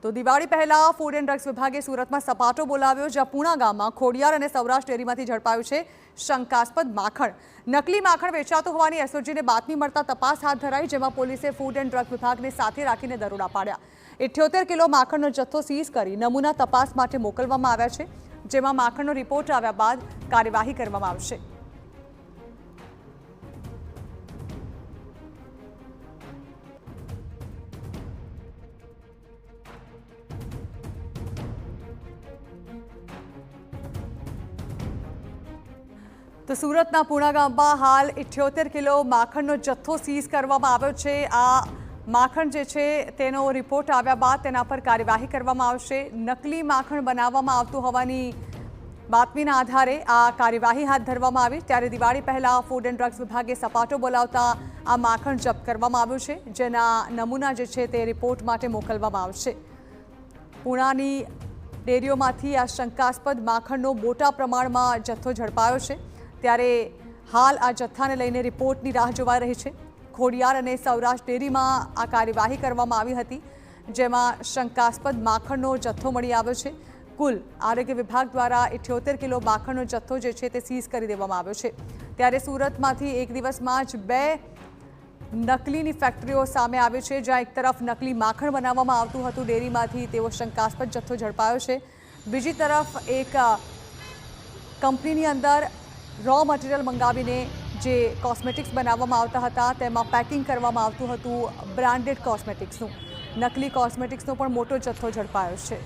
તો દિવાળી પહેલા food and drugs વિભાગે સુરતમાં સપાટો બોલાવ્યો, જ્યાં પૂણા ગામમાં ખોડિયાર અને સૌરાષ્ટ્ર ડેરીમાંથી ઝડપાયું છે શંકાસ્પદ માખણ. નકલી માખણ વેચાતું હોવાની એસઓજીને બાતમી મળતા તપાસ હાથ ધરાઈ, જેમાં પોલીસે ફૂડ એન્ડ ડ્રગ વિભાગને સાથે રાખીને દરોડા પાડ્યા. 78 કિલો માખણનો જથ્થો સીઝ કરી નમૂના તપાસ માટે મોકલવામાં આવ્યા છે, જેમાં માખણનો રિપોર્ટ આવ્યા બાદ કાર્યવાહી કરવામાં આવશે. તો સુરતના પૂણા ગામમાં હાલ 78 કિલો માખણનો જથ્થો સીઝ કરવામાં આવ્યો છે. આ માખણ જે છે તેનો રિપોર્ટ આવ્યા બાદ તેના પર કાર્યવાહી કરવામાં આવશે. નકલી માખણ બનાવવામાં આવતું હોવાની બાતમીના આધારે આ કાર્યવાહી હાથ ધરવામાં આવી. ત્યારે દિવાળી પહેલા ફૂડ એન્ડ ડ્રગ્સ વિભાગે સપાટો બોલાવતા આ માખણ જપ્ત કરવામાં આવ્યું છે, જેના નમૂના જે છે તે રિપોર્ટ માટે મોકલવામાં આવશે. પૂણાની ડેરીઓમાંથી આ શંકાસ્પદ માખણનો મોટા પ્રમાણમાં જથ્થો ઝડપાયો છે. ત્યારે હાલ આ જથ્થાને લઈને રિપોર્ટની રાહ જોવાઈ રહી છે. ખોડિયાર અને સૌરાષ્ટ્ર ડેરીમાં આ કાર્યવાહી કરવામાં આવી હતી, જેમાં શંકાસ્પદ માખણનો જથ્થો મળી આવ્યો છે. કુલ આરોગ્ય વિભાગ દ્વારા 78 કિલો માખણનો જથ્થો જે છે તે સીઝ કરી દેવામાં આવ્યો છે. ત્યારે સુરતમાંથી એક દિવસમાં જ 2 નકલીની ફેક્ટરીઓ સામે આવી છે, જ્યાં એક તરફ નકલી માખણ બનાવવામાં આવતું હતું ડેરીમાંથી, તેવો શંકાસ્પદ જથ્થો ઝડપાયો છે. બીજી તરફ એક કંપનીની અંદર રો મટીરિયલ મંગાવીને જે કોસ્મેટિક્સ બનાવવામાં આવતા હતા તેમાં પેકિંગ કરવામાં આવતું હતું બ્રાન્ડેડ કોસ્મેટિક્સનું. નકલી કોસ્મેટિક્સનો પણ મોટો જથ્થો ઝડપાયો છે.